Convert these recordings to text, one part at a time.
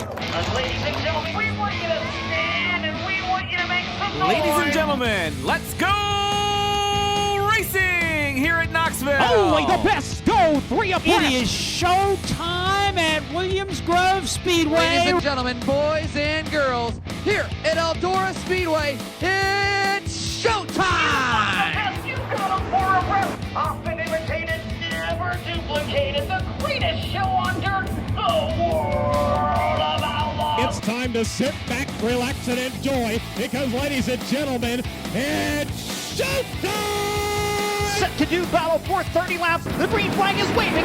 Ladies and gentlemen, we want you to stand and we want you to make some noise. Ladies and gentlemen, let's go racing here at Knoxville. Only the best go 3 abreast. It is show time at Williams Grove Speedway. Ladies and gentlemen, boys and girls, here at Eldora Speedway, it's showtime! You got them for a rep. Often imitated, never duplicated. The greatest show on dirt, the world of Outlaws. It's time to sit back, relax, and enjoy because, ladies and gentlemen, it's showtime! Set to do battle for 30 laps. The green flag is waving.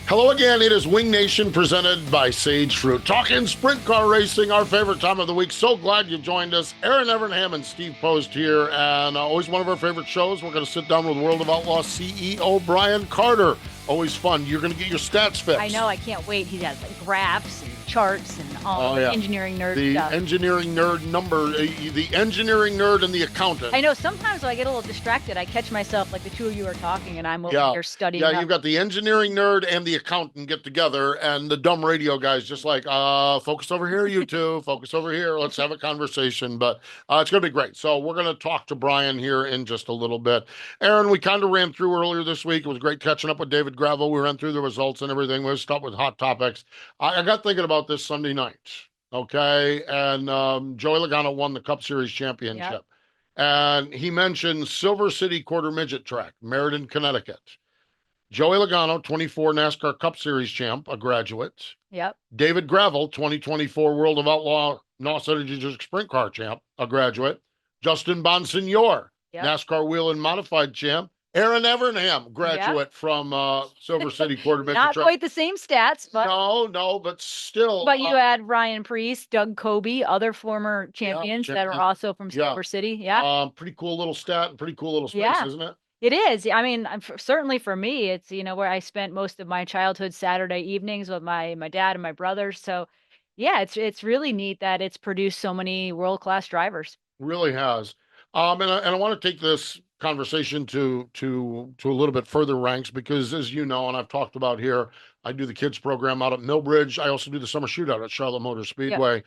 Hello again. It is Wing Nation presented by Sage Fruit. Talking sprint car racing, our favorite time of the week. So glad you joined us. Erin, Evernham, and Steve Post here. And always one of our favorite shows. We're going to sit down with World of Outlaws CEO Brian Carter. Always fun. You're going to get your stats fixed. I know. I can't wait. He has like graphs and charts and all the engineering nerd stuff. The engineering nerd and the accountant. I know. Sometimes when I get a little distracted, I catch myself like the two of you are talking and I'm over here studying. Yeah, you've got the engineering nerd and the accountant get together, and the dumb radio guys just like, focus over here, you two. Focus over here. Let's have a conversation. But it's going to be great. So we're going to talk to Brian here in just a little bit. Erin, we kind of ran through earlier this week. It was great catching up with David Gravel. We ran through the results and everything. We'll start with hot topics. I got thinking about this Sunday night, okay? And Joey Logano won the Cup Series championship. Yep. And he mentioned Silver City Quarter Midget Track, Meriden, Connecticut. Joey Logano, 24 NASCAR Cup Series champ, a graduate. Yep. David Gravel, 2024 World of Outlaw NOS Energy Drink Sprint Car champ, a graduate. Justin Bonsignor, NASCAR Wheel and Modified champ. Erin Evernham, graduate from Silver City Quarter Midget Not Track. quite the same stats, but No, but still. But you had Ryan Priest, Doug Kobe, other former champions that are also from Silver City. Yeah. Pretty cool little stat and pretty cool little space, isn't it? It is. I mean, certainly for me, it's, where I spent most of my childhood Saturday evenings with my dad and my brothers. So, yeah, it's really neat that it's produced so many world-class drivers. Really has. And I want to take this conversation to a little bit further ranks because, as you know, and I've talked about here, I do the kids program out at Millbridge. I also do the summer shootout at Charlotte Motor Speedway.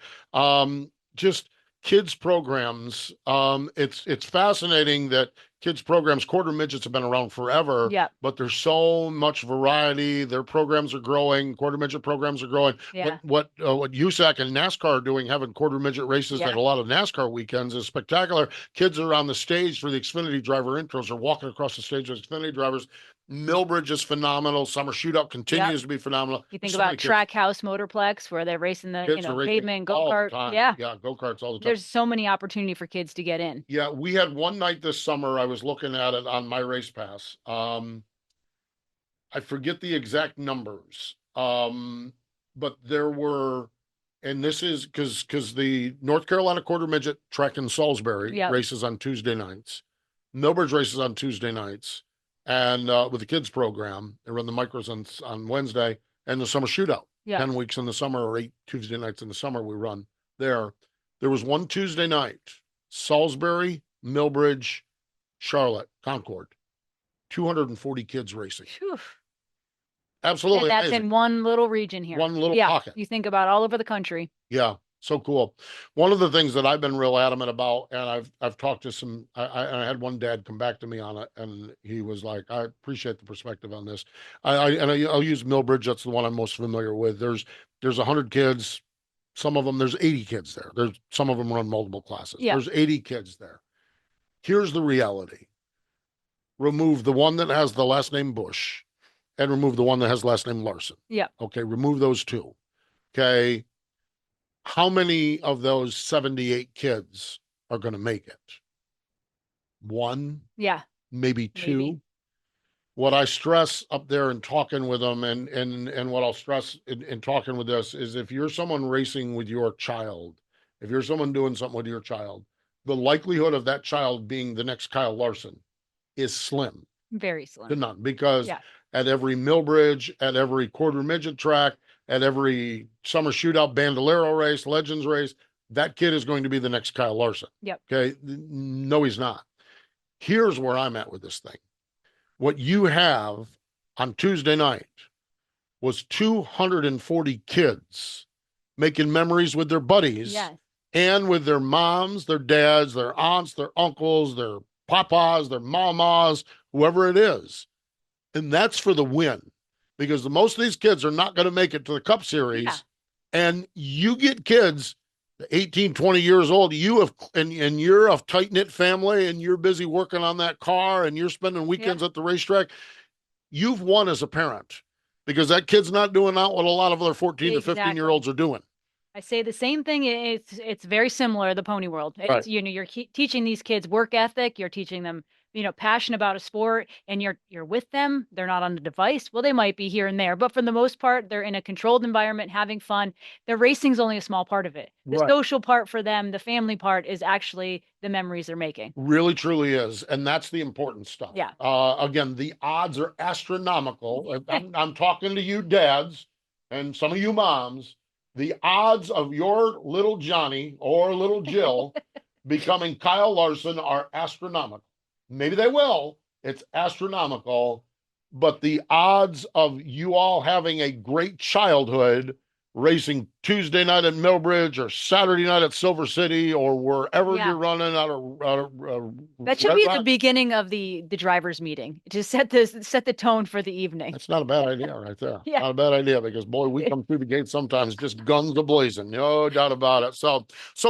Just kids programs. It's fascinating that kids programs, quarter midgets have been around forever, but there's so much variety. Their programs are growing. Quarter midget programs are growing. What USAC and NASCAR are doing, having quarter midget races at a lot of NASCAR weekends, is spectacular. Kids are on the stage for the Xfinity driver intros, are walking across the stage with Xfinity drivers. Millbridge is phenomenal. Summer shootout continues to be phenomenal. You think about Trackhouse Motorplex, where they're racing the pavement go-kart. Go-karts all the time. There's so many opportunity for kids to get in. Yeah, we had one night this summer. I was looking at it on my race pass. I forget the exact numbers, but there were, and this is because the North Carolina Quarter Midget Track in Salisbury races on Tuesday nights. Millbridge races on Tuesday nights. And with the kids program, they run the micros on Wednesday, and the summer shootout. 10 weeks in the summer, or 8 Tuesday nights in the summer we run there. There was one Tuesday night, Salisbury, Millbridge, Charlotte, Concord, 240 kids racing. Whew. Absolutely and that's amazing. In one little region here. One little pocket. You think about all over the country. Yeah. So cool. One of the things that I've been real adamant about, and I've talked to some, I had one dad come back to me on it, and he was like, I appreciate the perspective on this. I'll use Millbridge. That's the one I'm most familiar with. There's 100 kids. Some of them, there's 80 kids there. Some of them run multiple classes. Yeah. There's 80 kids there. Here's the reality. Remove the one that has the last name Bush and remove the one that has the last name Larson. Yeah. Okay. Remove those two. Okay. How many of those 78 kids are going to make it? One? Yeah. Maybe two? Maybe. What I stress up there in talking with them and what I'll stress in talking with this is if you're someone racing with your child, if you're someone doing something with your child, the likelihood of that child being the next Kyle Larson is slim. Very slim. To none. Because at every Millbridge, at every quarter midget track, at every summer shootout, Bandolero race, Legends race, that kid is going to be the next Kyle Larson. Yep. Okay. No, he's not. Here's where I'm at with this thing. What you have on Tuesday night was 240 kids making memories with their buddies Yes. and with their moms, their dads, their aunts, their uncles, their papas, their mamas, whoever it is. And that's for the win, because the most of these kids are not going to make it to the Cup Series. Yeah. And you get kids 18, 20 years old, you have, and you're a tight-knit family and you're busy working on that car and you're spending weekends at the racetrack. You've won as a parent, because that kid's not doing out what a lot of other 14 to 15-year-olds are doing. I say the same thing. It's very similar to the pony world. It's, Right. you're teaching these kids work ethic. You're teaching them, passion about a sport, and you're with them. They're not on the device. Well, they might be here and there, but for the most part, they're in a controlled environment, having fun. The racing's only a small part of it. The Right. social part for them, the family part, is actually the memories they're making. Really, truly is. And that's the important stuff. Yeah. Again, the odds are astronomical. I'm talking to you dads and some of you moms. The odds of your little Johnny or little Jill becoming Kyle Larson are astronomical. Maybe they will. It's astronomical. But the odds of you all having a great childhood racing Tuesday night at Millbridge or Saturday night at Silver City or wherever Yeah. you're running out of That should Red be at Rock, the beginning of the drivers meeting to set the tone for the evening. that's not a bad idea right there. Yeah. Not a bad idea, because boy, we come through the gate sometimes just guns a-blazing, no doubt about it. So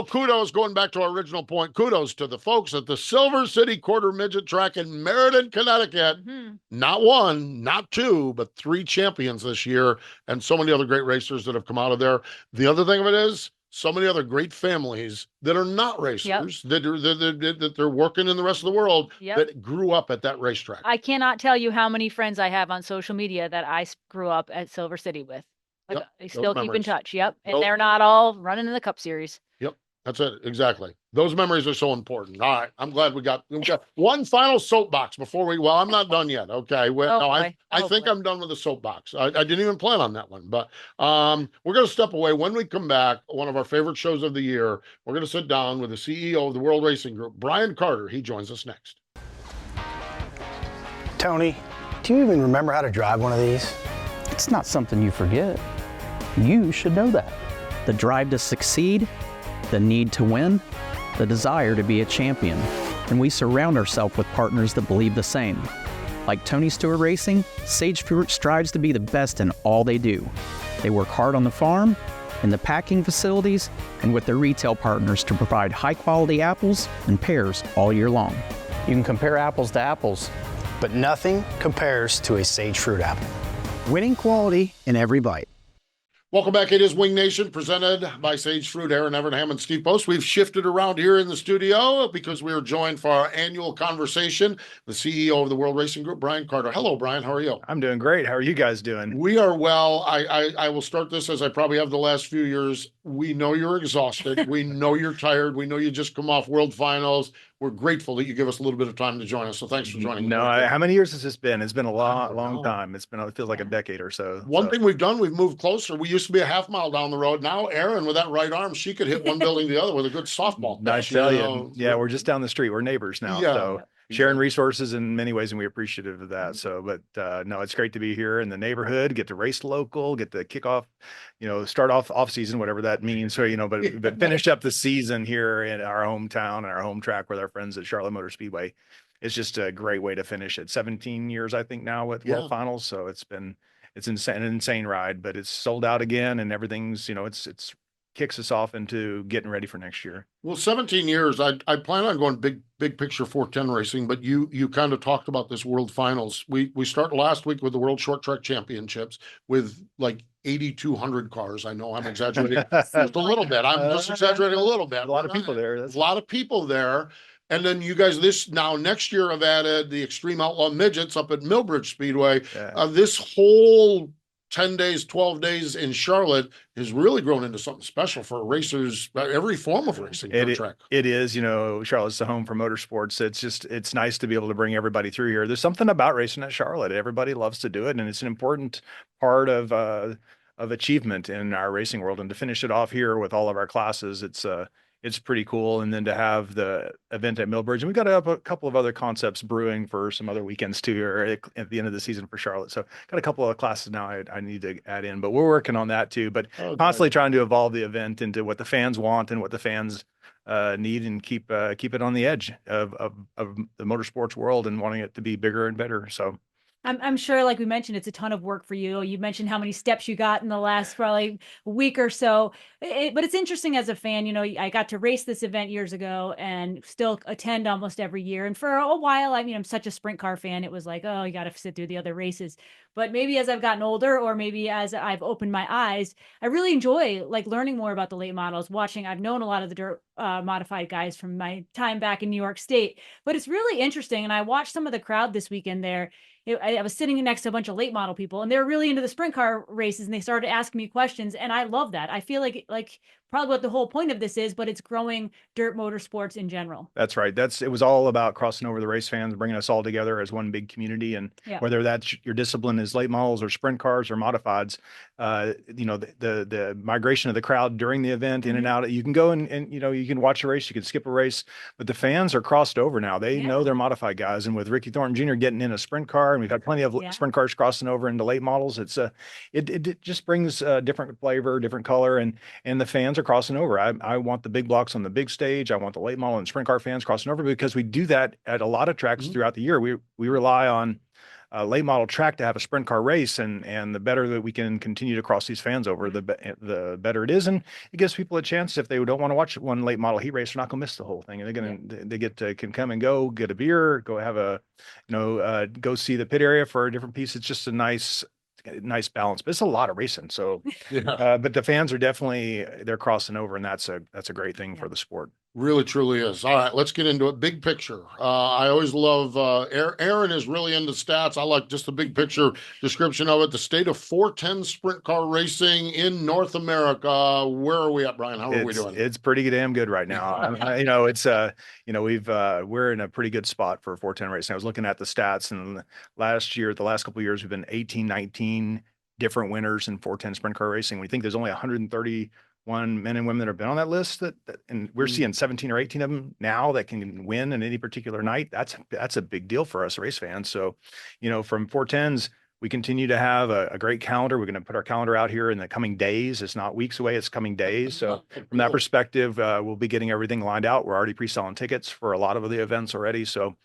kudos, going back to our original point, kudos to the folks at the Silver City Quarter Midget Track in Meriden, Connecticut. Mhm. Not one, not two, but 3 champions this year, and so many other great racers that have come out of there. The other thing of it is, so many other great families that are not racers, that they're working in the rest of the world, Yep. that grew up at that racetrack. I cannot tell you how many friends I have on social media that I grew up at Silver City with. Like, Yep, I those still keep in memories. touch. Yep. And Those- they're not all running in the Cup Series. That's it. Exactly. Those memories are so important. All right. I'm glad we got one final soapbox before I'm not done yet. Okay. Well, Oh, no, boy. I Oh, think boy. I'm done with the soapbox. I didn't even plan on that one, but we're going to step away. When we come back, one of our favorite shows of the year, we're going to sit down with the CEO of the World Racing Group, Brian Carter. He joins us next. Tony, do you even remember how to drive one of these? It's not something you forget. You should know that. The drive to succeed, the need to win, the desire to be a champion. And we surround ourselves with partners that believe the same. Like Tony Stewart Racing, Sage Fruit strives to be the best in all they do. They work hard on the farm, in the packing facilities, and with their retail partners to provide high-quality apples and pears all year long. You can compare apples to apples, but nothing compares to a Sage Fruit apple. Winning quality in every bite. Welcome back. It is Wing Nation, presented by Sage Fruit, Erin, Evernham, and Steve Post. We've shifted around here in the studio because we are joined for our annual conversation, the CEO of the World Racing Group, Brian Carter. Hello, Brian. How are you? I'm doing great. How are you guys doing? We are well. I will start this as I probably have the last few years. We know you're exhausted. We know you're tired. We know you just come off World Finals. We're grateful that you give us a little bit of time to join us. So thanks for joining No, us. how many years has this been? It's been a long, don't long know. time. It feels like a decade or so. One thing we've done, we've moved closer. We used to be a half mile down the road. Now, Erin, with that right arm, she could hit one building to the other with a good softball I pitch, tell you, know. yeah, we're just down the street. We're neighbors now. Yeah. So sharing resources in many ways, and we're appreciative of that. So, but no, it's great to be here in the neighborhood, get to race local, get to kick off, start off season, whatever that means. So, but finish up the season here in our hometown and our home track with our friends at Charlotte Motor Speedway. It's just a great way to finish it. 17 years, I think, now with World Finals. So it's an insane ride, but it's sold out again, and everything's, it's kicks us off into getting ready for next year. Well, 17 years, I plan on going big picture 410 racing, but you kind of talked about this World Finals. We start last week with the World Short Track Championships with like 8,200 cars. I know I'm exaggerating just a little bit. I'm just exaggerating a little bit. A lot of people there. There's a lot of people there. And then you guys next year have added the Extreme Outlaw Midgets up at Millbridge Speedway. Yeah. This whole 10 days, 12 days in Charlotte has really grown into something special for racers, every form of racing. It is, Charlotte's the home for motorsports. It's nice to be able to bring everybody through here. There's something about racing at Charlotte. Everybody loves to do it, and it's an important part of achievement in our racing world. And to finish it off here with all of our classes, it's pretty cool. And then to have the event at Millbridge, and we've got a couple of other concepts brewing for some other weekends too, or at the end of the season for Charlotte. So got a couple of classes now I need to add in, but we're working on that too. But constantly trying to evolve the event into what the fans want and what the fans need, and keep it on the edge of the motorsports world and wanting it to be bigger and better. So. I'm sure, like we mentioned, it's a ton of work for you. You mentioned how many steps you got in the last probably week or so. But it's interesting as a fan, you know, I got to race this event years ago and still attend almost every year. And for a while, I mean, I'm such a sprint car fan. It was like, oh, you got to sit through the other races. But maybe as I've gotten older, or maybe as I've opened my eyes, I really enjoy like learning more about the late models, watching. I've known a lot of the dirt modified guys from my time back in New York State, but it's really interesting. And I watched some of the crowd this weekend there. I was sitting next to a bunch of late model people, and they were really into the sprint car races, and they started asking me questions, and I love that. I feel like probably what the whole point of this is, but it's growing dirt motorsports in general. That's right. It was all about crossing over the race fans, bringing us all together as one big community. And whether that's your discipline is late models or sprint cars or modifieds, you know, the migration of the crowd during the event, in and out, you can go and, you know, you can watch a race, you can skip a race, but the fans are crossed over now. They know they're modified guys. And with Ricky Thornton Jr. getting in a sprint car, and we've had plenty of sprint cars crossing over into late models, it just brings a different flavor, different color, and the fans are crossing over. I want the big blocks on the big stage. I want the late model and sprint car fans crossing over, because we do that at a lot of tracks throughout the year. We rely on a late model track to have a sprint car race, and the better that we can continue to cross these fans over, the better it is. And it gives people a chance, if they don't want to watch one late model heat race, they're not going to miss the whole thing. And they can come and go, get a beer, go have go see the pit area for a different piece. It's just a nice balance, but it's a lot of racing. So, but the fans are they're crossing over, and that's a great thing for the sport. Really, truly is. All right, let's get into it. Big picture. I always love, Erin is really into stats. I like just the big picture description of it. The state of 410 sprint car racing in North America. Where are we at, Brian? How are we doing? It's pretty damn good right now. You know, it's, you know, we're in a pretty good spot for 410 racing. I was looking at the stats, and the last couple of years, we've been 18, 19 different winners in 410 sprint car racing. We think there's only 131 men and women that have been on that list, and we're seeing 17 or 18 of them now that can win in any particular night. That's a big deal for us race fans. So, you know, from 410s, we continue to have a great calendar. We're going to put our calendar out here in the coming days. It's not weeks away, it's coming days. So from that perspective, we'll be getting everything lined out. We're already pre-selling tickets for a lot of the events already. So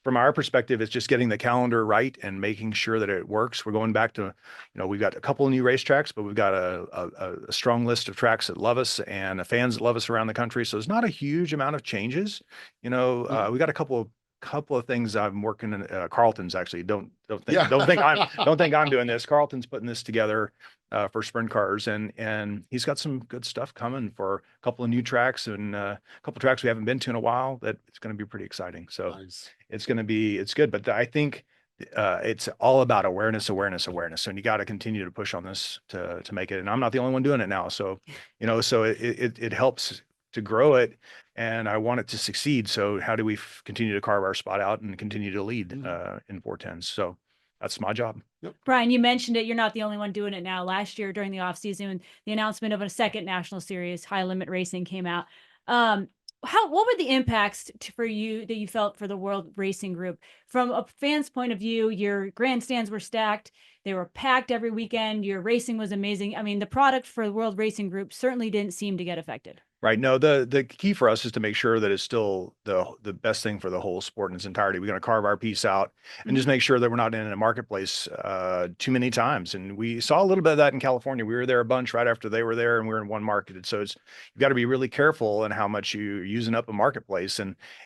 from our perspective, it's just getting the calendar right and making sure that it works. We're going back to, you know, we've got a couple of new racetracks, but we've got a strong list of tracks that love us and fans that love us around the country. So there's not a huge amount of changes. You know, we got a couple of things I'm working in. Carlton's actually don't think I'm doing this. Carlton's putting this together for sprint cars, and he's got some good stuff coming for a couple of new tracks and a couple of tracks we haven't been to in a while. That it's going to be pretty exciting. So it's good. But I think it's all about awareness, and you got to continue to push on this to make it. And I'm not the only one doing it now. So, you know, so it helps to grow it, and I want it to succeed. So how do we continue to carve our spot out and continue to lead in 410s? So that's my job. Brian, you mentioned it. You're not the only one doing it now. Last year during the off season, the announcement of a second national series, High Limit Racing, came out. What were the impacts for you that you felt for the World Racing Group? From a fan's point of view, your grandstands were stacked. They were packed every weekend. Your racing was amazing. I mean, the product for the World Racing Group certainly didn't seem to get affected. Right. No, the key for us is to make sure that it's still the best thing for the whole sport in its entirety. We're going to carve our piece out and just make sure that we're not in a marketplace too many times. And we saw a little bit of that in California. We were there a bunch right after they were there, and we were in one market. So you've got to be really careful in how much you're using up a marketplace.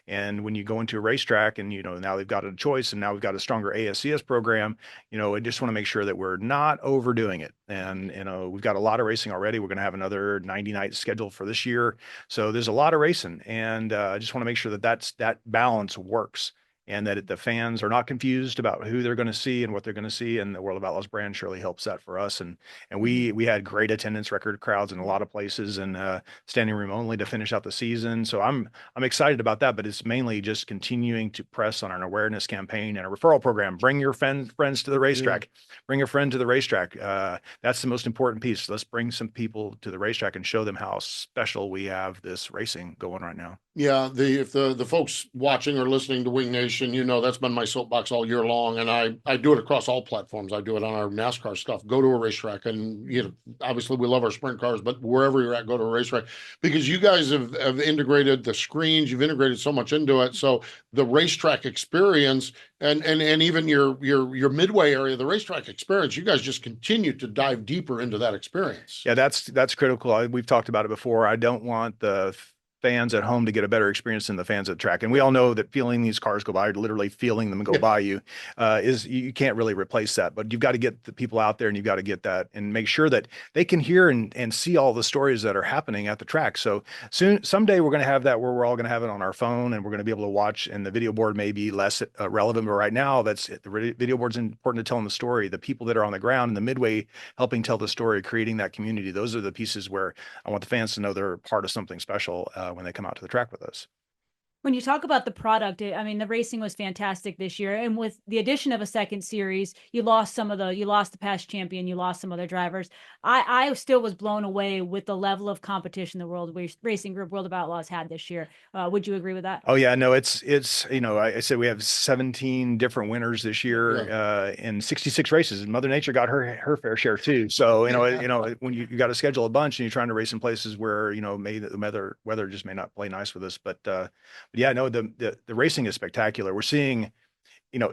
And when you go into a racetrack, and you know, now they've got a choice, and now we've got a stronger ASCS program, you know, I just want to make sure that we're not overdoing it. And you know, we've got a lot of racing already. We're going to have another 90 night schedule for this year. So there's a lot of racing, and I just want to make sure that that balance works. and that the fans are not confused about who they're going to see and what they're going to see. And the World of Outlaws brand surely helps that for us. And we had great attendance, record crowds in a lot of places, and standing room only to finish out the season. So I'm excited about that, but it's mainly just continuing to press on an awareness campaign and a referral program. Bring your friends to the racetrack. Bring a friend to the racetrack. That's the most important piece. Let's bring some people to the racetrack and show them how special we have this racing going right now. Yeah, if the folks watching or listening to Wing Nation, that's been my soapbox all year long, and I do it across all platforms. I do it on our NASCAR stuff. Go to a racetrack, and obviously we love our sprint cars, but wherever you're at, go to a racetrack, because you guys have integrated the screens. You've integrated so much into it. So the racetrack experience and even your midway area, the racetrack experience, you guys just continue to dive deeper into that experience. Yeah, that's critical. We've talked about it before. I don't want the fans at home to get a better experience than the fans at the track. And we all know that feeling these cars go by, literally feeling them go by you, you can't really replace that. But you've got to get the people out there, and you've got to get that and make sure that they can hear and see all the stories that are happening at the track. So someday we're going to have that where we're all going to have it on our phone, and we're going to be able to watch, and the video board may be less relevant. But right now, the video board's important to telling the story. The people that are on the ground in the midway helping tell the story, creating that community. Those are the pieces where I want the fans to know they're part of something special when they come out to the track with us. When you talk about the product, I mean, the racing was fantastic this year. And with the addition of a second series, you lost the past champion, you lost some other drivers. I still was blown away with the level of competition the World Racing Group World of Outlaws had this year. Would you agree with that? Oh yeah, no, it's I said we have 17 different winners this year in 66 races, and Mother Nature got her fair share too. So when you got to schedule a bunch and you're trying to race in places where maybe the weather just may not play nice with us, but yeah, no, the racing is spectacular. We're seeing,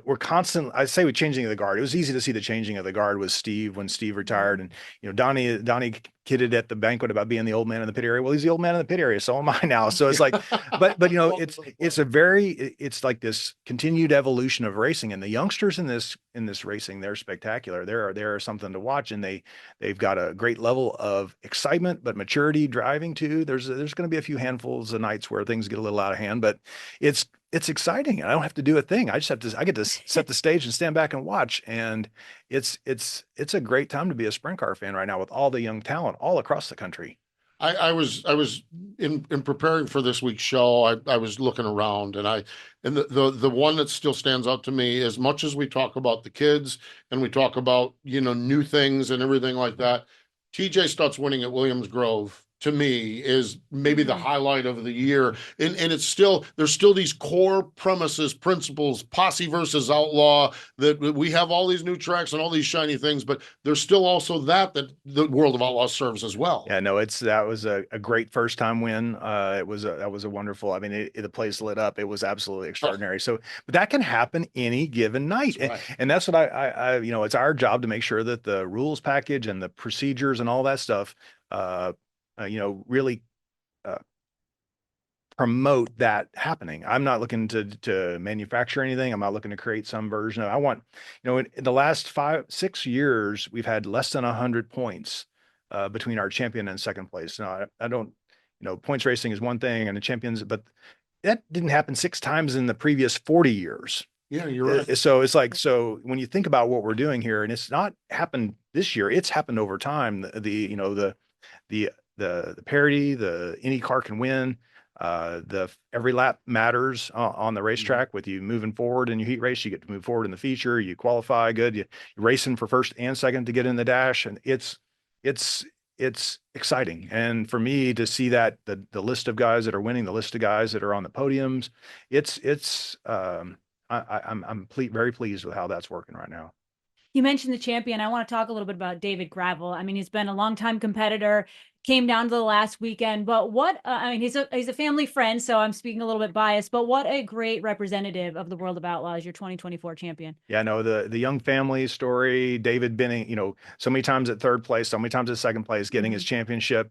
we're constant. I'd say we're changing of the guard. It was easy to see the changing of the guard with Steve when Steve retired, and Donnie kidded at the banquet about being the old man in the pit area. Well, he's the old man in the pit area, so am I now. So it's like, but it's like this continued evolution of racing, and the youngsters in this racing, they're spectacular. They're something to watch, and they've got a great level of excitement, but maturity driving too. There's going to be a few handfuls of nights where things get a little out of hand, but it's exciting. I don't have to do a thing. I get to set the stage and stand back and watch. And it's a great time to be a sprint car fan right now with all the young talent all across the country. I was in preparing for this week's show. I was looking around, and the one that still stands out to me, as much as we talk about the kids and we talk about new things and everything like that, TJ Stutz winning at Williams Grove, to me, is maybe the highlight of the year. And there's still these core principles, posse versus outlaw, that we have all these new tracks and all these shiny things, but there's still also that the World of Outlaws serves as well. Yeah, no, that was a great first time win. That was a wonderful, I mean, the place lit up. It was absolutely extraordinary. So, but that can happen any given night. Right. And that's what I it's our job to make sure that the rules package and the procedures and all that stuff, really promote that happening. I'm not looking to manufacture anything. I'm not looking to create some version of. I want, in the last 5-6 years, we've had less than 100 points between our champion and second place. Now, I don't, points racing is one thing, and the champions, but that didn't happen 6 times in the previous 40 years. Yeah, you're right. So it's like, so when you think about what we're doing here, and it's not happened this year, it's happened over time. The parity, any car can win, every lap matters on the racetrack. With you moving forward in your heat race, you get to move forward in the feature, you qualify good, you're racing for first and second to get in the dash. And it's exciting. And for me to see that the list of guys that are winning, the list of guys that are on the podiums, I'm very pleased with how that's working right now. You mentioned the champion. I want to talk a little bit about David Gravel. I mean, he's been a longtime competitor, came down to the last weekend, but he's a family friend, so I'm speaking a little bit biased, but what a great representative of the World of Outlaws, your 2024 champion. Yeah, no, the young family story, David Benning, so many times at third place, so many times at second place, getting his championship,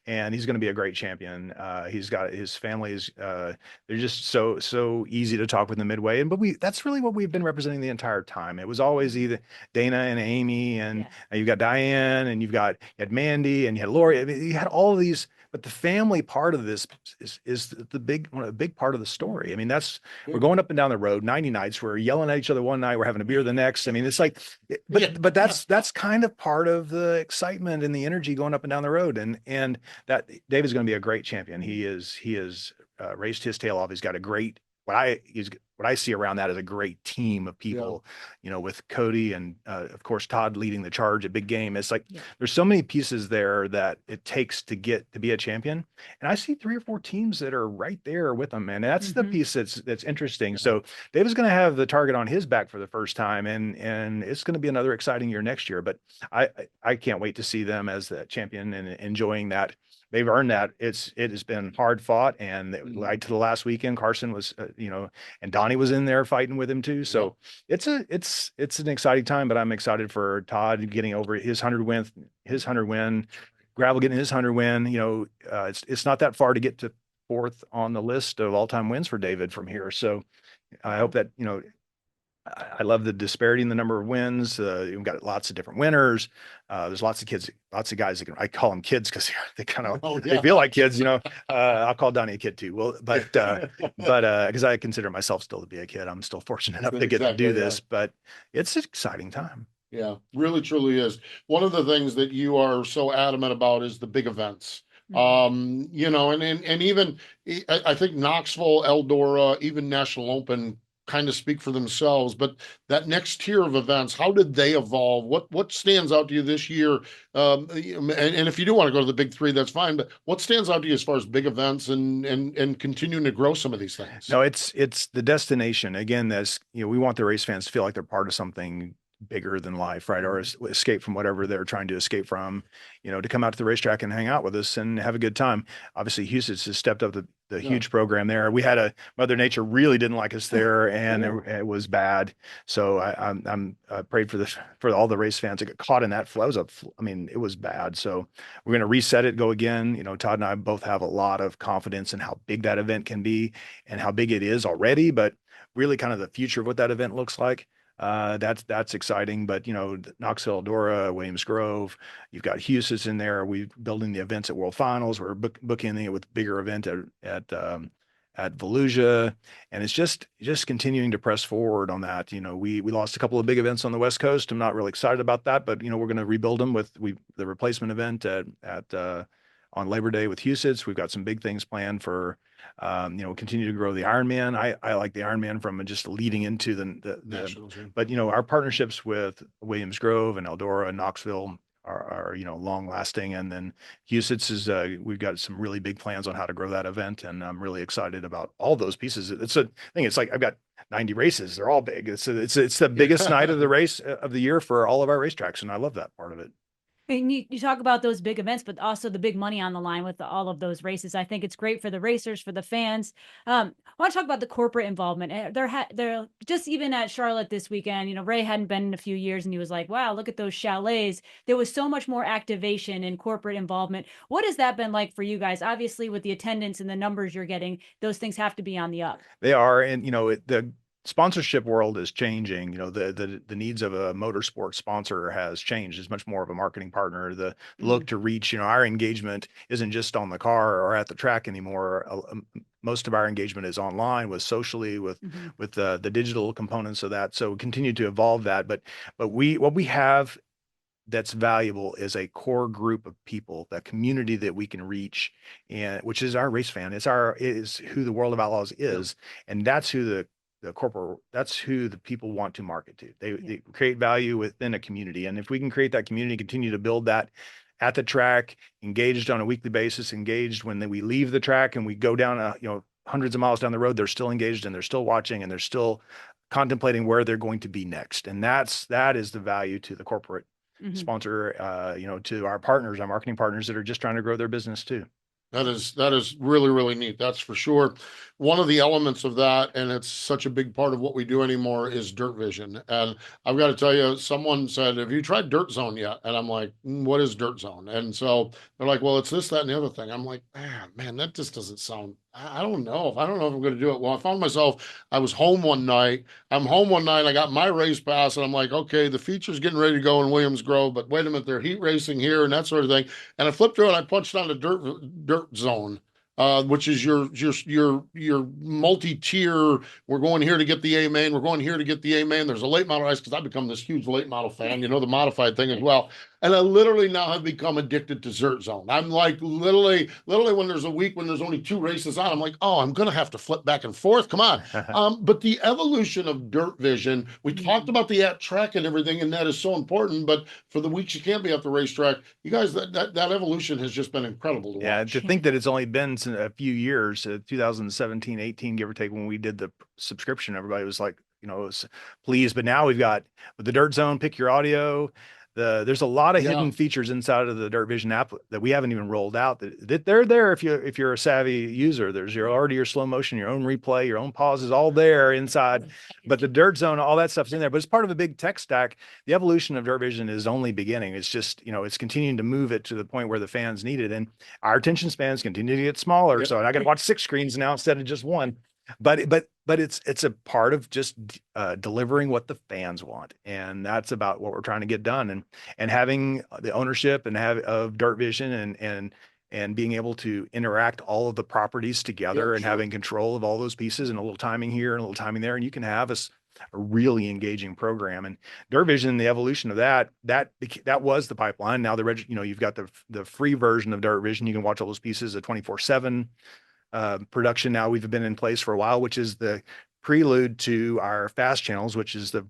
and he's going to be a great champion. He's got his family's, they're just so easy to talk with in the midway. But that's really what we've been representing the entire time. It was always either Dana and Amy, and you've got Diane, and you had Mandy, and you had Lori. I mean, you had all of these but the family part of this is the big part of the story. I mean, we're going up and down the road 90 nights. We're yelling at each other one night. We're having a beer the next. I mean, it's like, but that's kind of part of the excitement and the energy going up and down the road. And that David's going to be a great champion. He has raced his tail off. He's got a great, what I see around that is a great team of people, with Cody and of course Todd leading the charge at Big Game. It's like there's so many pieces there that it takes to get to be a champion. And I see 3 or 4 teams that are right there with them. And that's the piece that's interesting. So David's going to have the target on his back for the first time, and it's going to be another exciting year next year. But I can't wait to see them as the champion and enjoying that. They've earned that. It has been hard fought, and right to the last weekend, Carson was, and Donnie was in there fighting with him too. So it's an exciting time. But I'm excited for Todd getting over his 100 win, Gravel getting his 100 win. It's not that far to get to 4th on the list of all-time wins for David from here. So I hope that I love the disparity in the number of wins. You've got lots of different winners. There's lots of kids, lots of guys that I call them kids because they kind of they feel like kids. I'll call Donnie a kid too. Well, but because I consider myself still to be a kid, I'm still fortunate enough to get to do this. But it's an exciting time. Yeah, really, truly is. One of the things that you are so adamant about is the big events. And even I think Knoxville, Eldora, even National Open kind of speak for themselves, but that next tier of events, how did they evolve? What stands out to you this year? And if you do want to go to the big 3, that's fine, but what stands out to you as far as big events and continuing to grow some of these things? No, it's the destination. Again, we want the race fans to feel like they're part of something bigger than life, right? Or escape from whatever they're trying to escape from, to come out to the racetrack and hang out with us and have a good time. Obviously, Houston has stepped up the huge program there. We had Mother Nature really didn't like us there, and it was bad. So I prayed for all the race fans that got caught in that flow. It was bad. So we're going to reset it, go again. Todd and I both have a lot of confidence in how big that event can be and how big it is already, but really kind of the future of what that event looks like. That's exciting, but Knoxville, Eldora, Williams Grove, you've got Houston's in there. We're building the events at World Finals. We're bookending it with a bigger event at Volusia, and it's just continuing to press forward on that. We lost a couple of big events on the West Coast. I'm not really excited about that, but we're going to rebuild them with the replacement event on Labor Day with Houston's. We've got some big things planned for. Continue to grow the Ironman. I like the Ironman from just leading into but our partnerships with Williams Grove and Eldora and Knoxville are long lasting. And then Houston's we've got some really big plans on how to grow that event. And I'm really excited about all those pieces. It's like I've got 90 races. They're all big. It's the biggest night of the race of the year for all of our racetracks. And I love that part of it. And you talk about those big events, but also the big money on the line with all of those races. I think it's great for the racers, for the fans. I want to talk about the corporate involvement. They're just even at Charlotte this weekend. Ray hadn't been in a few years, and he was like, "Wow, look at those chalets." There was so much more activation and corporate involvement. What has that been like for you guys? Obviously, with the attendance and the numbers you're getting, those things have to be on the up. They are, and the sponsorship world is changing. The needs of a motorsport sponsor has changed. It's much more of a marketing partner. The look to reach, our engagement isn't just on the car or at the track anymore. Most of our engagement is online, with socially, with the digital components of that. So we continue to evolve that. But what we have that's valuable is a core group of people, that community that we can reach, and which is our race fan. It is who the World of Outlaws is, and that's who that's who the people want to market to. They create value within a community. And if we can create that community, continue to build that at the track, engaged on a weekly basis, engaged when we leave the track and we go down hundreds of miles down the road, they're still engaged and they're still watching and they're still contemplating where they're going to be next. And that is the value to the corporate sponsor, to our partners, our marketing partners that are just trying to grow their business too. That is really, really neat. That's for sure. One of the elements of that, and it's such a big part of what we do anymore, is DirtVision. And I've got to tell you, someone said, "Have you tried Dirt Zone yet?" And I'm like, "What is Dirt Zone?" And so they're like, "Well, it's this, that, and the other thing." I'm like, man, that just doesn't sound, I don't know if I'm going to do it. Well, I found myself, I was home one night. I'm home one night. I got my race pass and I'm like, okay, the feature's getting ready to go in Williams Grove, but wait a minute, they're heat racing here and that sort of thing. And I flipped through and I punched on the Dirt Zone, which is your multi-tier. We're going here to get the A main. We're going here to get the A main. There's a late model ice because I've become this huge late model fan. You know, the modified thing as well. And I literally now have become addicted to Dirt Zone. I'm like literally when there's a week when there's only 2 races on, I'm like, oh, I'm gonna have to flip back and forth. Come on. But the evolution of DirtVision, we talked about the at track and everything, and that is so important. But for the weeks you can't be at the racetrack, you guys, that evolution has just been incredible to watch. To think that it's only been a few years, 2017, 18, give or take, when we did the subscription, everybody was like, you know, pleased. But now we've got with the Dirt Zone, pick your audio. There's a lot of hidden features inside of the DirtVision app that we haven't even rolled out. That they're there if you're a savvy user. There's already your slow motion, your own replay, your own pauses, all there inside. But the Dirt Zone, all that stuff's in there. But it's part of a big tech stack. The evolution of DirtVision is only beginning. It's just, you know, it's continuing to move it to the point where the fans need it, and our attention spans continue to get smaller. So I got to watch 6 screens now instead of just one. But it's a part of just delivering what the fans want, and that's about what we're trying to get done. And having the ownership of DirtVision and being able to interact all of the properties together and having control of all those pieces, and a little timing here and a little timing there, and you can have a really engaging program. And DirtVision, the evolution of that was the pipeline. Now you've got the free version of DirtVision. You can watch all those pieces at 24/7. Production now we've been in place for a while, which is the prelude to our fast channels, which is the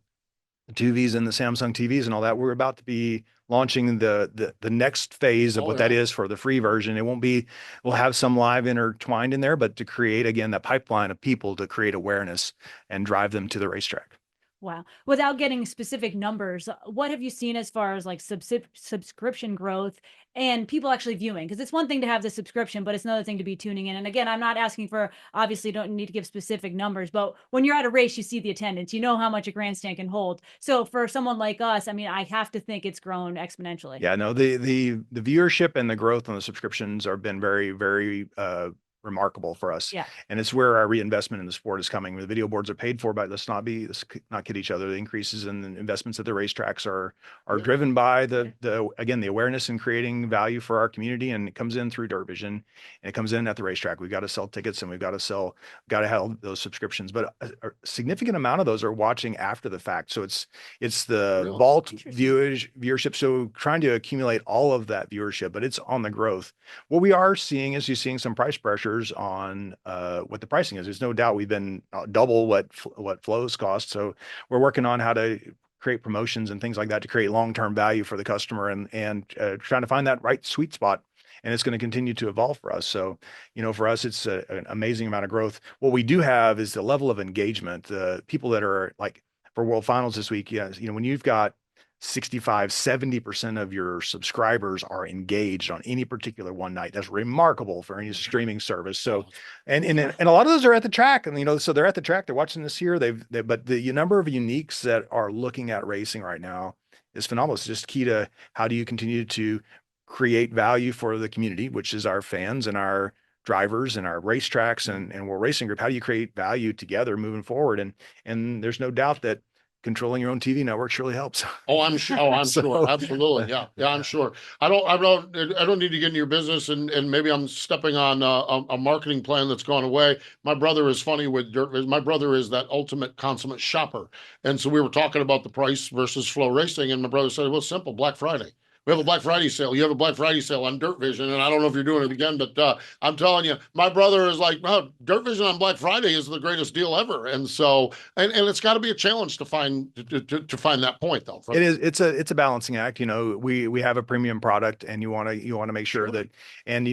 TVs and the Samsung TVs and all that. We're about to be launching the next phase of what that is for the free version. We'll have some live intertwined in there, but to create again that pipeline of people to create awareness and drive them to the racetrack. Wow. Without getting specific numbers, what have you seen as far as like subscription growth and people actually viewing? Because it's one thing to have the subscription, but it's another thing to be tuning in. And again, I'm not asking for, obviously don't need to give specific numbers, but when you're at a race, you see the attendance, you know how much a grandstand can hold. So for someone like us, I mean, I have to think it's grown exponentially. Yeah, no, the viewership and the growth on the subscriptions have been very, very remarkable for us. Yeah. And it's where our reinvestment in the sport is coming. The video boards are paid for, but let's not kid each other. The increases in the investments at the racetracks are driven by the awareness and creating value for our community. And it comes in through DirtVision, and it comes in at the racetrack. We've got to sell tickets, and we've got to have those subscriptions, but a significant amount of those are watching after the fact. So it's the vault viewership. So trying to accumulate all of that viewership, but it's on the growth. What we are seeing is you're seeing some price pressures on what the pricing is. There's no doubt we've been double what flows cost. So we're working on how to create promotions and things like that to create long-term value for the customer, and trying to find that right sweet spot. And it's going to continue to evolve for us. So, you know, for us, it's an amazing amount of growth. What we do have is the level of engagement. The people that are like for World Finals this week, when you've got 65-70% of your subscribers are engaged on any particular one night. That's remarkable for any streaming service. So, and a lot of those are at the track, and so they're at the track. They're watching this here. But the number of uniques that are looking at racing right now is phenomenal. It's just key to how do you continue to create value for the community, which is our fans and our drivers and our racetracks and World Racing Group. How do you create value together moving forward? And there's no doubt that controlling your own TV network surely helps. Oh, I'm sure. Oh, I'm sure. Absolutely. Yeah. I'm sure. I don't need to get in your business, and maybe I'm stepping on a marketing plan that's gone away. My brother is funny with Dirt. My brother is that ultimate consummate shopper. And so we were talking about the price versus flow racing, and my brother said, well, it's simple, Black Friday. We have a Black Friday sale. You have a Black Friday sale on DirtVision, and I don't know if you're doing it again, but I'm telling you, my brother is like, oh, DirtVision on Black Friday is the greatest deal ever. And so, and it's got to be a challenge to find that point, though. It is. It's a balancing act. We have a premium product, and you want to make sure that, and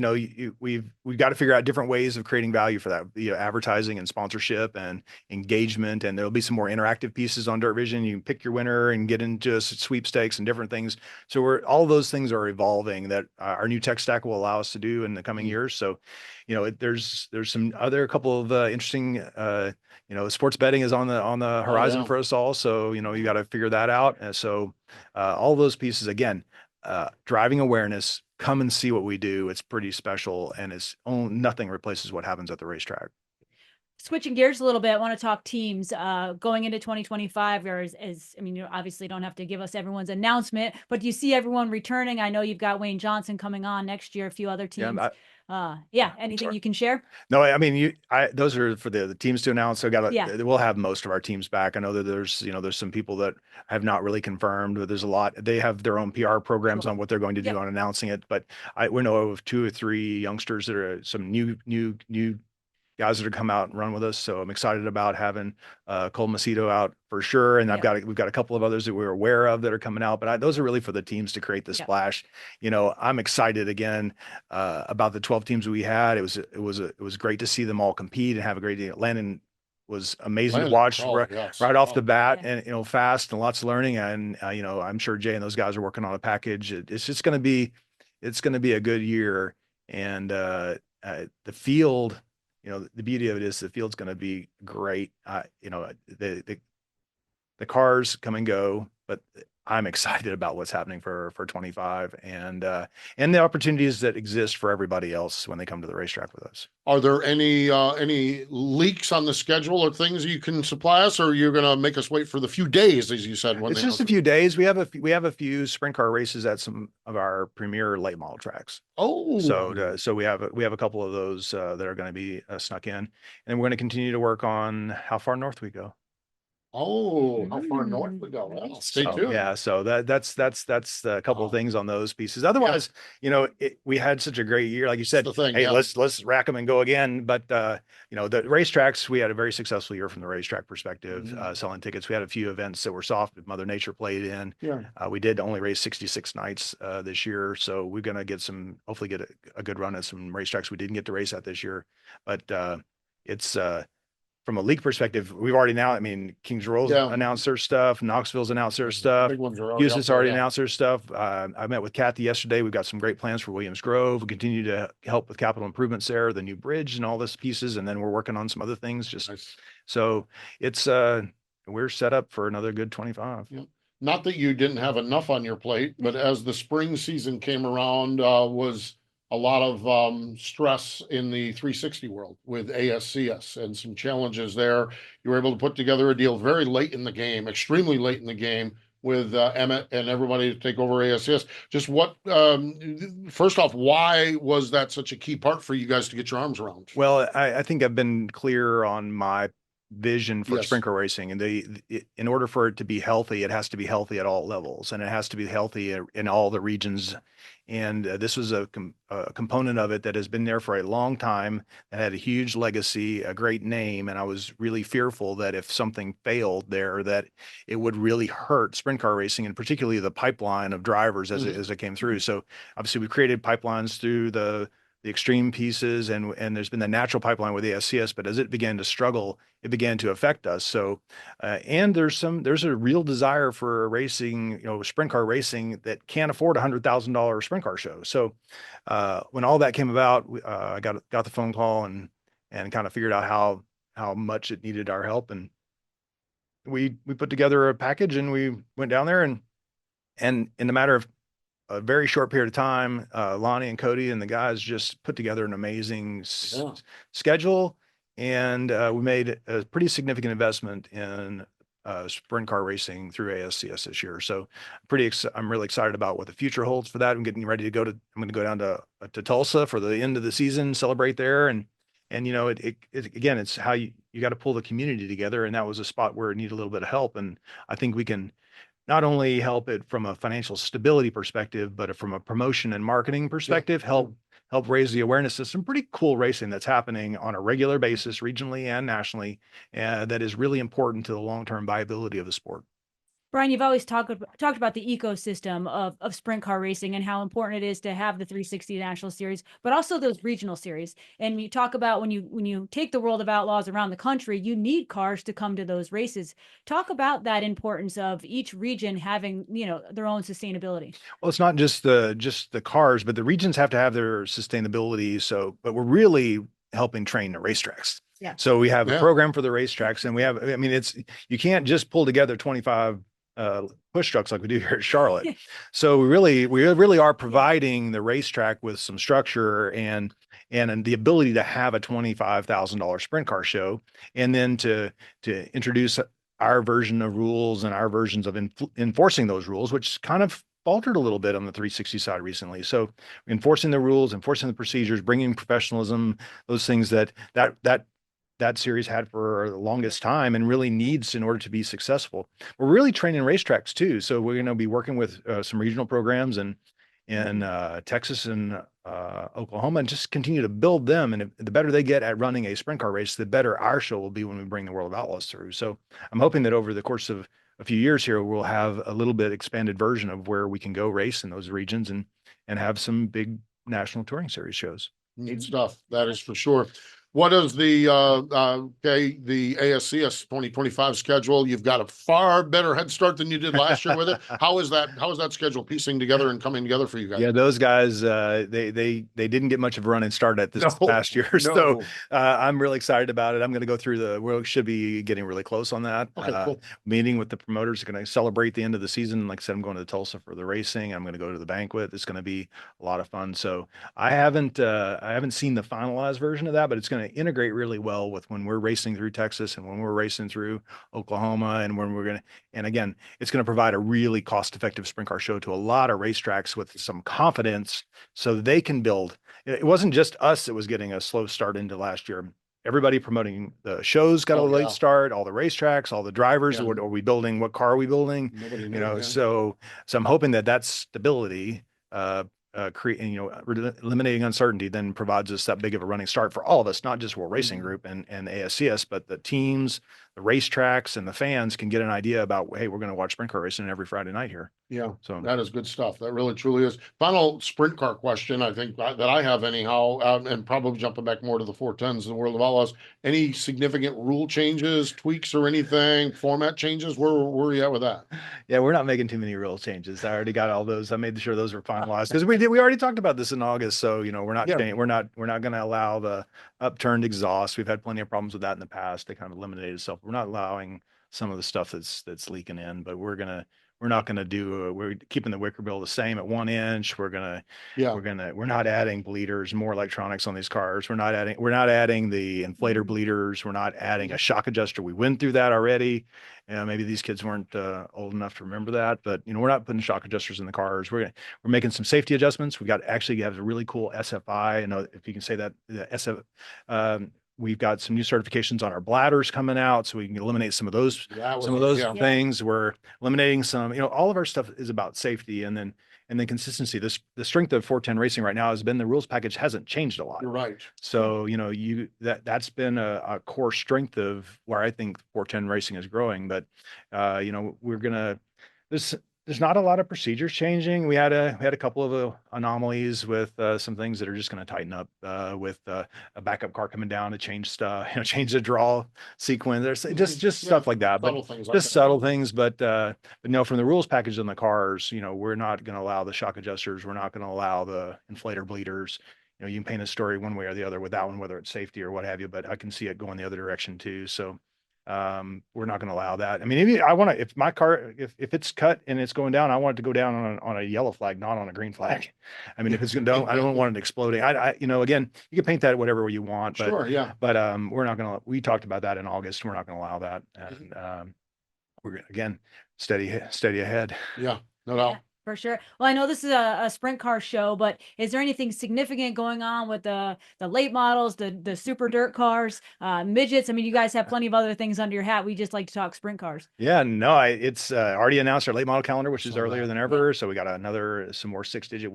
we've got to figure out different ways of creating value for that. Advertising and sponsorship and engagement, and there'll be some more interactive pieces on DirtVision. You can pick your winner and get into sweepstakes and different things. So all those things are evolving that our new tech stack will allow us to do in the coming years. So, there's some other couple of interesting, sports betting is on the horizon for us all. So, you got to figure that out. And so all those pieces, again, driving awareness, come and see what we do. It's pretty special, and nothing replaces what happens at the racetrack. Switching gears a little bit, I want to talk teams going into 2025. Or I mean, you obviously don't have to give us everyone's announcement, but do you see everyone returning? I know you've got Wayne Johnson coming on next year, a few other teams. Anything you can share? No, I mean, those are for the teams to announce. So we'll have most of our teams back. I know that there's some people that have not really confirmed, but there's a lot. They have their own PR programs on what they're going to do on announcing it. But we know of 2 or 3 youngsters that are some new guys that are come out and run with us. So I'm excited about having Cole Macedo out for sure. And we've got a couple of others that we're aware of that are coming out, but those are really for the teams to create the splash. I'm excited again about the 12 teams we had. It was great to see them all compete and have a great day. Landon was amazing to watch right off the bat, and fast and lots of learning. And I'm sure Jay and those guys are working on a package. It's just going to be a good year. And the field, the beauty of it is the field's going to be great. The cars come and go, but I'm excited about what's happening for 25 and the opportunities that exist for everybody else when they come to the racetrack with us. Are there any leaks on the schedule or things you can supply us, or you're going to make us wait for the few days, as you said? It's just a few days. We have a few sprint car races at some of our premier late model tracks. Oh, so we have a couple of those that are going to be snuck in, and we're going to continue to work on how far north we go. Oh, how far north we go? Well, stay tuned. Yeah, so that's a couple of things on those pieces. Otherwise, we had such a great year, like you said. Let's rack them and go again. But the racetracks, we had a very successful year from the racetrack perspective, selling tickets. We had a few events that were soft, but Mother Nature played in. Yeah, we did only race 66 nights this year, so we're going to hopefully get a good run at some racetracks we didn't get to race at this year. But it's from a league perspective, we've already Kings Royal's announced their stuff, Knoxville's announced their stuff, Houston's already announced their stuff. I met with Kathy yesterday. We've got some great plans for Williams Grove. We continue to help with capital improvements there, the new bridge and all this pieces, and then we're working on some other things. So it's we're set up for another good 25. Yeah. Not that you didn't have enough on your plate, but as the spring season came around, was a lot of stress in the 360 world with ASCS and some challenges there. You were able to put together a deal very late in the game, extremely late in the game, with Emmett and everybody to take over ASCS. Just first off, why was that such a key part for you guys to get your arms around? Well, I think I've been clear on my vision for sprint car racing, and in order for it to be healthy, it has to be healthy at all levels, and it has to be healthy in all the regions. And this was a component of it that has been there for a long time, that had a huge legacy, a great name. And I was really fearful that if something failed there, that it would really hurt sprint car racing, and particularly the pipeline of drivers as it came through. So obviously we created pipelines through the extreme pieces, and there's been the natural pipeline with the ASCS, but as it began to struggle, it began to affect us. So, and there's a real desire for racing, sprint car racing, that can't afford $100,000 sprint car show. So, when all that came about, I got the phone call and kind of figured out how much it needed our help, and we put together a package, and we went down there, and in a matter of a very short period of time, Lonnie and Cody and the guys just put together an amazing schedule, and we made a pretty significant investment in sprint car racing through ASCS this year. So I'm really excited about what the future holds for that. I'm getting ready to I'm going to go down to Tulsa for the end of the season, celebrate there, and again, it's how you got to pull the community together, and that was a spot where it needed a little bit of help, and I think we can not only help it from a financial stability perspective, but from a promotion and marketing perspective, help raise the awareness of some pretty cool racing that's happening on a regular basis, regionally and nationally, that is really important to the long-term viability of the sport. Brian, you've always talked about the ecosystem of sprint car racing and how important it is to have the 360 National Series, but also those regional series. And you talk about when you take the World of Outlaws around the country, you need cars to come to those races. Talk about that importance of each region having, their own sustainability. Well, it's not just the cars, but the regions have to have their sustainability. But we're really helping train the racetracks. Yeah. So we have a program for the racetracks, and you can't just pull together 25 push trucks like we do here at Charlotte. So we really are providing the racetrack with some structure and and the ability to have a $25,000 sprint car show, and then to introduce our version of rules and our versions of enforcing those rules, which kind of faltered a little bit on the 360 side recently. So enforcing the rules, enforcing the procedures, bringing professionalism, those things that series had for the longest time and really needs in order to be successful. We're really training racetracks too. So we're going to be working with some regional programs in Texas and Oklahoma, and just continue to build them. And the better they get at running a sprint car race, the better our show will be when we bring the World of Outlaws through. So I'm hoping that over the course of a few years here, we'll have a little bit expanded version of where we can go race in those regions and have some big national touring series shows. Neat stuff. That is for sure. What is the the ASCS 2025 schedule? You've got a far better head start than you did last year with it. How is that schedule piecing together and coming together for you guys? Yeah, those guys they didn't get much of a run and start at this past year. So I'm really excited about it. I'm going to go through we should be getting really close on that. Okay, cool. Meeting with the promoters, going to celebrate the end of the season. Like I said, I'm going to Tulsa for the racing. I'm going to go to the banquet. It's going to be a lot of fun. So I haven't seen the finalized version of that, but it's going to integrate really well with when we're racing through Texas and when we're racing through Oklahoma, and when and again, it's going to provide a really cost-effective sprint car show to a lot of racetracks with some confidence so they can build. It wasn't just us that was getting a slow start into last year. Everybody promoting the shows got a late start, all the racetracks, all the drivers. What are we building? What car are we building? Nobody You knew, know, yeah. so I'm hoping that stability, eliminating uncertainty, then provides us that big of a running start for all of us, not just World Racing Group and ASCS, but the teams, the racetracks, and the fans can get an idea about, hey, we're going to watch sprint car racing every Friday night here. Yeah, So that is good stuff. That really truly is. Final sprint car question, I think that I have anyhow, and probably jumping back more to the 410s in the World of Outlaws. Any significant rule changes, tweaks, or anything, format changes? Where are you at with that? yeah, we're not making too many rule changes. I already got all those. I made sure those were finalized because we already talked about this in August. So, we're not we're not going to allow the upturned exhaust. We've had plenty of problems with that in the past. They kind of eliminated itself. We're not allowing some of the stuff that's leaking in, but we're not going to do, we're keeping the wicker bill the same at 1 inch. We're not adding bleeders, more electronics on these cars. We're not adding the inflator bleeders. We're not adding a shock adjuster. We went through that already. Maybe these kids weren't old enough to remember that, but we're not putting shock adjusters in the cars. We're making some safety adjustments. We got actually have a really cool SFI. I know if you can say that, the SF, we've got some new certifications on our bladders coming out, so we can eliminate some of those things. We're eliminating some, all of our stuff is about safety and then consistency. The strength of 410 racing right now has been the rules package hasn't changed a lot. You're right. So, that's been a core strength of where I think 410 racing is growing. But, there's not a lot of procedures changing. We had a couple of anomalies with some things that are just going to tighten up with a backup car coming down to change stuff, change the draw sequence. There's just stuff like that, Subtle but things like just that. subtle things. But no, from the rules package on the cars, we're not going to allow the shock adjusters. We're not going to allow the inflator bleeders. You can paint a story one way or the other with that one, whether it's safety or what have you, but I can see it going the other direction too. So we're not going to allow that. I mean, if my car, if it's cut and it's going down, I want it to go down on a yellow flag, not on a green flag. I mean, if it's going to, I don't want it exploding. Again, you can paint that whatever way you want, but, Sure, yeah. but, we're not going to, we talked about that in August. We're not going to allow that. And, we're going to, again, steady ahead. Yeah, no doubt. For sure. Well, I know this is a sprint car show, but is there anything significant going on with the late models, the super dirt cars, midgets? I mean, you guys have plenty of other things under your hat. We just like to talk sprint cars. Yeah, no, it's already announced our late model calendar, which is earlier than ever. So we got some more 6-digit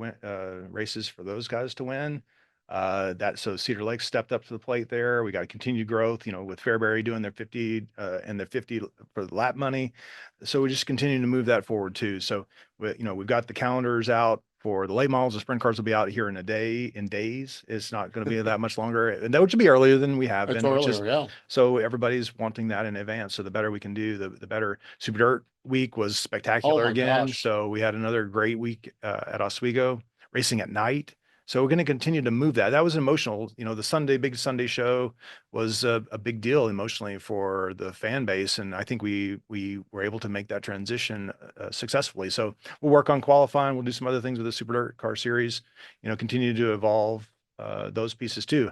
races for those guys to win. So Cedar Lake stepped up to the plate there. We got continued growth, with Fairbury doing their 50 and their 50 for the lap money. So we just continue to move that forward too. So we've got the calendars out for the late models. The sprint cars will be out here in days. It's not going to be that much longer, and that should be earlier than we have It's been. earlier, yeah. So everybody's wanting that in advance. So the better we can do, the better. Super Dirt week was spectacular Oh my again. gosh. So we had another great week at Oswego, racing at night. So we're going to continue to move that. That was emotional. The big Sunday show was a big deal emotionally for the fan base. And I think we were able to make that transition successfully. So we'll work on qualifying. We'll do some other things with the Super Dirt Car Series, continue to evolve those pieces too.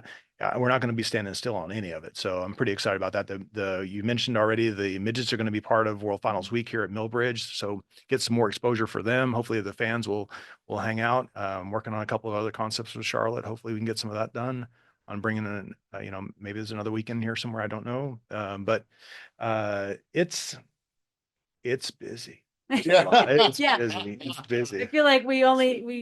We're not going to be standing still on any of it. So I'm pretty excited about that. You mentioned already the midgets are going to be part of World Finals Week here at Millbridge. So get some more exposure for them. Hopefully the fans will hang out. I'm working on a couple of other concepts with Charlotte. Hopefully we can get some of that done on bringing in, maybe there's another weekend here somewhere. I don't know. But it's busy. Yeah. It's Yeah. busy. It's busy. I feel like we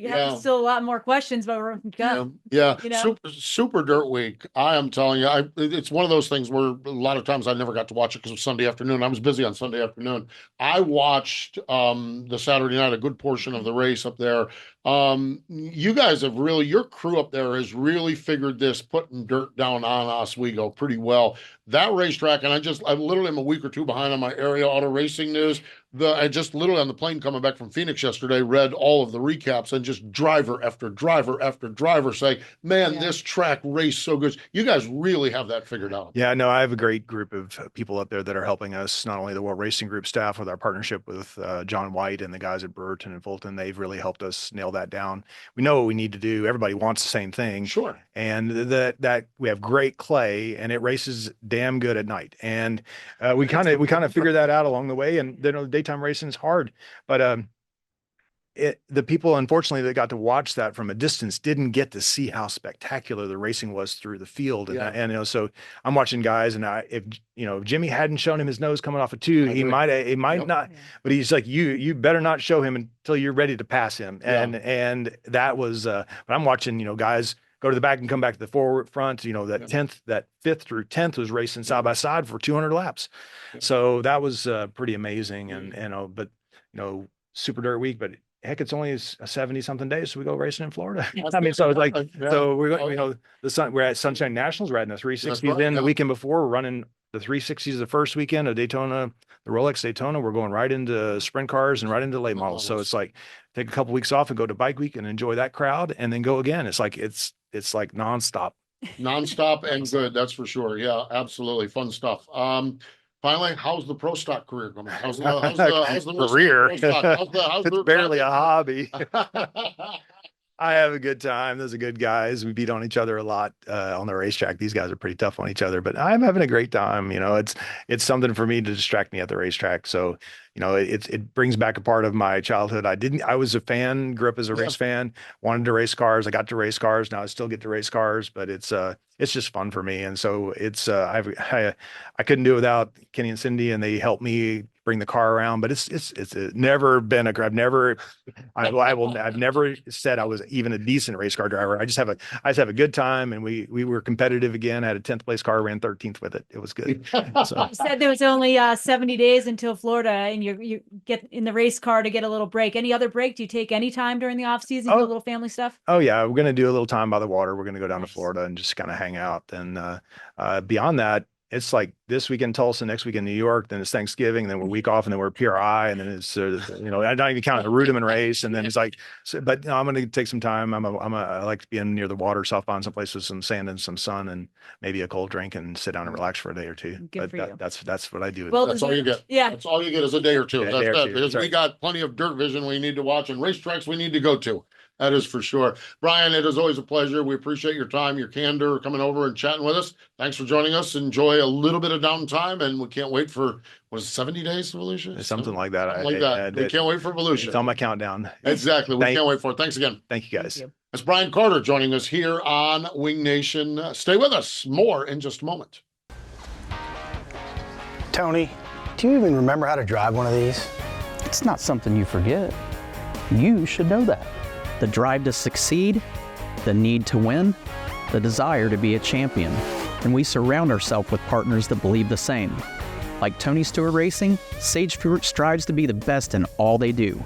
have still a lot more questions, but we're go. Yeah. You know? Super Dirt Week. I am telling you, it's one of those things where a lot of times I never got to watch it because it was Sunday afternoon. I was busy on Sunday afternoon. I watched the Saturday night, a good portion of the race up there. You guys have really, your crew up there has really figured this putting dirt down on Oswego pretty well. That racetrack, and I literally am a week or two behind on my area auto racing news. I just literally on the plane coming back from Phoenix yesterday, read all of the recaps and just driver after driver after driver saying, man, this track raced so good. You guys really have that figured out. Yeah, no, I have a great group of people up there that are helping us, not only the World Racing Group staff with our partnership with John White and the guys at Brewerton and Fulton. They've really helped us nail that down. We know what we need to do. Everybody wants the same thing. Sure. And that we have great clay and it races damn good at night. And we kind of figured that out along the way. And the daytime racing is hard, but the people, unfortunately, that got to watch that from a distance didn't get to see how spectacular the racing was through the field. And so I'm watching guys, and if Jimmy hadn't shown him his nose coming off a two, he might not. But he's like, you better not show him until you're ready to pass him. And that was. But I'm watching, guys go to the back and come back to the front. That 5th through 10th was racing side by side for 200 laps. So that was pretty amazing. And but Super Dirt Week, but heck, it's only a 70-something days, so we go racing in Florida. I mean, so it's like, so we're going, we're at Sunshine Nationals, we're at the 360s the weekend before, we're running the 360s the first weekend of Daytona, the Rolex Daytona. We're going right into sprint cars and right into late models. So it's like, take a couple weeks off and go to Bike Week and enjoy that crowd and then go again. It's like nonstop. Nonstop and good, that's for sure. Yeah, absolutely. Fun stuff. Finally, how's the pro stock career going? How's the career? How's It's barely a hobby. I have a good time. Those are good guys. We beat on each other a lot on the racetrack. These guys are pretty tough on each other, but I'm having a great time. It's something for me to distract me at the racetrack. So, it brings back a part of my childhood. I was a fan, grew up as a race fan, wanted to race cars. I got to race cars. Now I still get to race cars, but it's just fun for me. And so it's, I couldn't do it without Kenny and Cindy, and they helped me bring the car around, but it's never been I've never said I was even a decent race car driver. I just have a good time, and we were competitive again. I had a 10th place car, ran 13th with it. It was good. So. You said there was only 70 days until Florida, and you get in the race car to get a little break. Any other break? Do you take any time during the off season? Do a little family stuff? Oh yeah. We're going to do a little time by the water. We're going to go down to Florida and just kind of hang out. And beyond that, it's like this weekend Tulsa, next weekend New York, then it's Thanksgiving, then we're a week off, and then we're PRI, and then it's I'm not even counting the Rudiman race, and then it's like, but I'm going to take some time. I like to be in near the water, softbound, someplace with some sand and some sun, and maybe a cold drink, and sit down and relax for a day or two. Good for you. That's what I do. Well, that's all you get. Yeah, that's all you get is a day or two. That's it. Because right. We got plenty of DirtVision we need to watch and racetracks we need to go to. That is for sure. Brian, it is always a pleasure. We appreciate your time, your candor, coming over and chatting with us. Thanks for joining us. Enjoy a little bit of downtime, and we can't wait for, 70 days for Volusia? Something like that. Something like that. They can't wait for Volusia. It's on my countdown. Exactly. We can't wait for it. Thanks again. Thank you, guys. That's Brian Carter joining us here on Wing Nation. Stay with us. More in just a moment. Tony, do you even remember how to drive one of these? It's not something you forget. You should know that. The drive to succeed, the need to win, the desire to be a champion. And we surround ourselves with partners that believe the same. Like Tony Stewart Racing, Sage Fruit strives to be the best in all they do.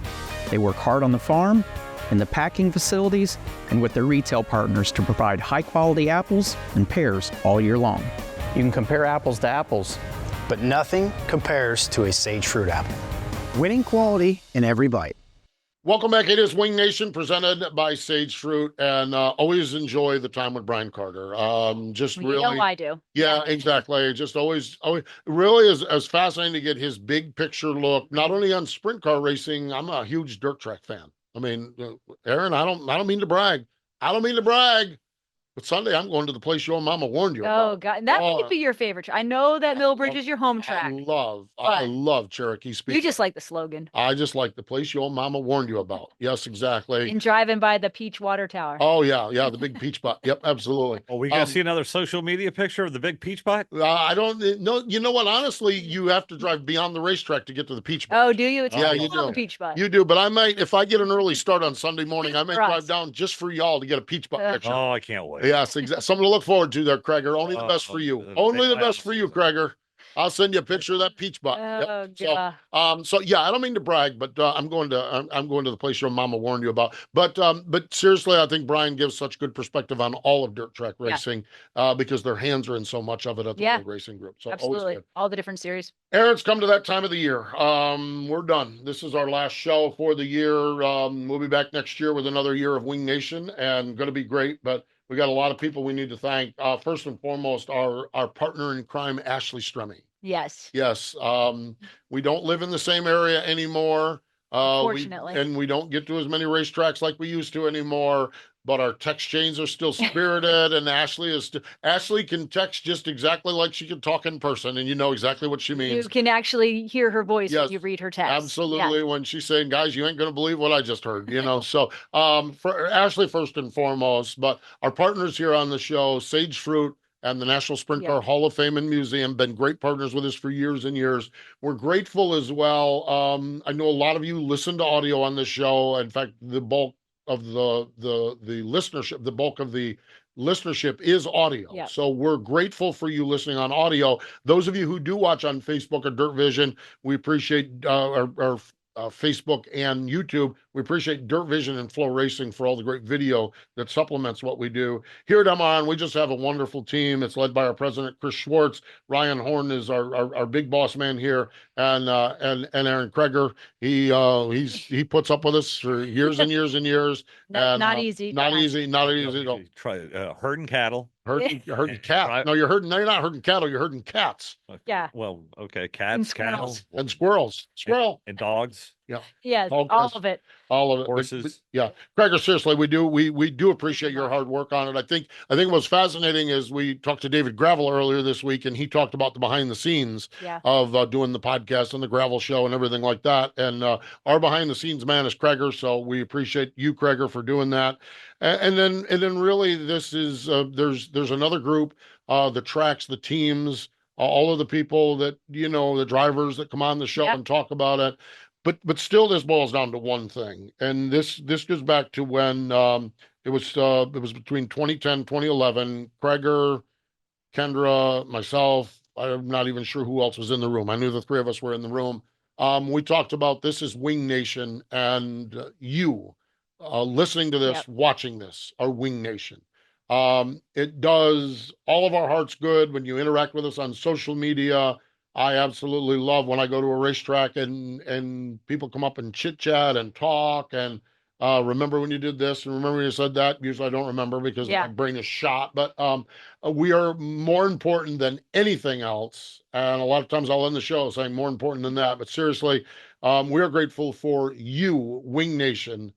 They work hard on the farm, in the packing facilities, and with their retail partners to provide high-quality apples and pears all year long. You can compare apples to apples, but nothing compares to a Sage Fruit apple. Winning quality in every bite. Welcome back. It is Wing Nation presented by Sage Fruit, and always enjoy the time with Brian Carter. Just Well, really, you know I do. Yeah, exactly. Just always really is fascinating to get his big picture look, not only on sprint car racing. I'm a huge dirt track fan. I mean, Erin, I don't mean to brag. But Sunday, I'm going to the place your mama warned you about. Oh God, that might be your favorite. I know that Millbridge is your home track. I love Cherokee Speedway. You just like the slogan. I just like the place your mama warned you about. Yes, exactly. And driving by the Peach Water Tower. Oh yeah, the big peach butt. Yep, absolutely. Are we gonna see another social media picture of the big peach butt? I don't know. You know what? Honestly, you have to drive beyond the racetrack to get to the peach butt. Oh, do you? It's Yeah, you do. Peach butt. You do, but I might, if I get an early start on Sunday morning, I might drive down just for y'all to get a peach butt picture. Oh, I can't wait. Yes, exactly. Something to look forward to there, Craigor. Only the best for you. Only the best for you, Craigor. I'll send you a picture of that peach butt. Oh, yep. So yeah, I don't mean to brag, but I'm going to the place your mama warned you about. But seriously, I think Brian gives such good perspective on all of dirt track racing because their hands are in so much of it at the World Racing Group. So absolutely, all the different series. Erin's come to that time of the year. We're done. This is our last show for the year. We'll be back next year with another year of Wing Nation, and going to be great. But we got a lot of people we need to thank. First and foremost, our partner in crime, Ashley Stremme. Yes. Yes. We don't live in the same area anymore. Fortunately. We don't get to as many racetracks like we used to anymore. But our text chains are still spirited, and Ashley can text just exactly like she can talk in person, and you know exactly what she means. You can actually hear her voice when you read her text. Absolutely. When she's saying, guys, you ain't going to believe what I just heard, you know. So for Ashley, first and foremost, but our partners here on the show, Sage Fruit and the National Sprint Car Hall of Fame and Museum, been great partners with us for years and years. We're grateful as well. I know a lot of you listen to audio on this show. In fact, the bulk of the listenership, the bulk of the listenership is audio. Yep. So we're grateful for you listening on audio. Those of you who do watch on Facebook or DirtVision, we appreciate our Facebook and YouTube. We appreciate DirtVision and Flow Racing for all the great video that supplements what we do. Here at MRN, we just have a wonderful team. It's led by our president, Chris Schwartz. Ryan Horn is our big boss man here, and Aaron Craigor. He puts up with us for years and years and years. Not easy. Not easy. Try herding cattle. Herding cats. No, you're not herding cattle. You're herding cats. Yeah. Well, okay, cats, cattle, and squirrels. And dogs. Yeah. Yeah. All of it. All of it. Horses. Yeah. Craigor, seriously, we do appreciate your hard work on it. I think what's fascinating is we talked to David Gravel earlier this week, and he talked about the behind the scenes of doing the podcast and the Gravel show and everything like that. And our behind the scenes man is Craigor, so we appreciate you, Craigor, for doing that. And then really this is there's another group, the tracks, the teams, all of the people that, you know, the drivers that come on the show and talk about it. But still, this boils down to one thing, and this goes back to when it was between 2010, 2011. Craigor, Kendra, myself. I'm not even sure who else was in the room. I knew the three of us were in the room. We talked about this is Wing Nation, and you listening to this, watching this, are Wing Nation. It does all of our hearts good when you interact with us on social media. I absolutely love when I go to a racetrack and people come up and chit chat and talk and remember when you did this and remember when you said that. Usually I don't remember because my brain is shot, but we are more important than anything else. And a lot of times I'll end the show saying more important than that. But seriously, we are grateful for you, Wing Nation,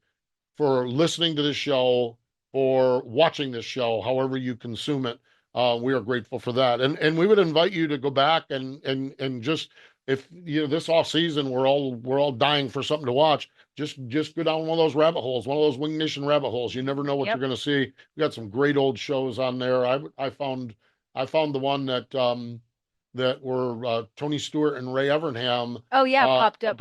for listening to this show, for watching this show, however you consume it. We are grateful for that. And we would invite you to go back and just, if you know, this off season, we're all dying for something to watch. Just go down one of those rabbit holes, one of those Wing Nation rabbit holes. You never know what you're going to see. We got some great old shows on there. I found the one that were Tony Stewart and Ray Evernham. Oh yeah, popped up.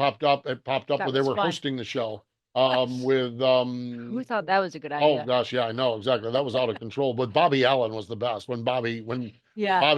It popped up when they were hosting the show. With who thought that was a good idea? Oh gosh, yeah, I know exactly. That was out of control. But Bobby Allen was the best. When Bobby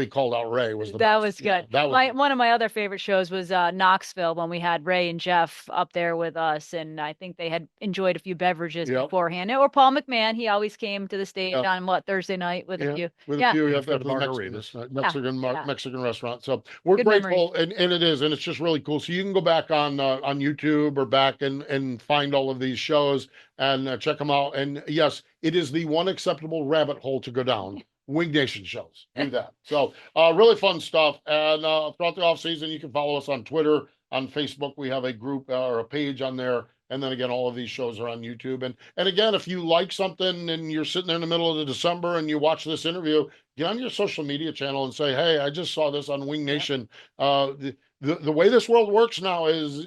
called out Ray was the that best. Was good. Yeah, that was one of my other favorite shows was Knoxville when we had Ray and Jeff up there with us, and I think they had enjoyed a few beverages beforehand. Or Paul McMahon, he always came to the stage on Thursday night with a few. With a few, you have to have the Mexican restaurant. So we're good grateful, and it is, and it's just really cool. So you can go back on YouTube or back and find all of these shows and check them out. And yes, it is the one acceptable rabbit hole to go down. Wing Nation shows. Do that. So really fun stuff. And throughout the off season, you can follow us on Twitter, on Facebook. We have a group or a page on there. And then again, all of these shows are on YouTube. And again, if you like something and you're sitting there in the middle of the December and you watch this interview, get on your social media channel and say, hey, I just saw this on Wing Nation. The way this world works now is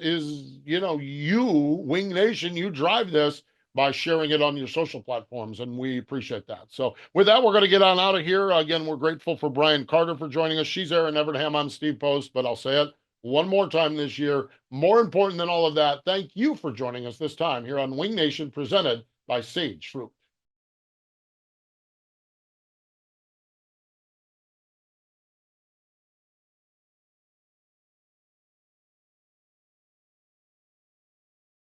you, Wing Nation, you drive this by sharing it on your social platforms, and we appreciate that. So with that, we're going to get on out of here. Again, we're grateful for Brian Carter for joining us. She's Erin Evernham. I'm Steve Post, but I'll say it one more time this year. More important than all of that, thank you for joining us this time here on Wing Nation, presented by Sage Fruit.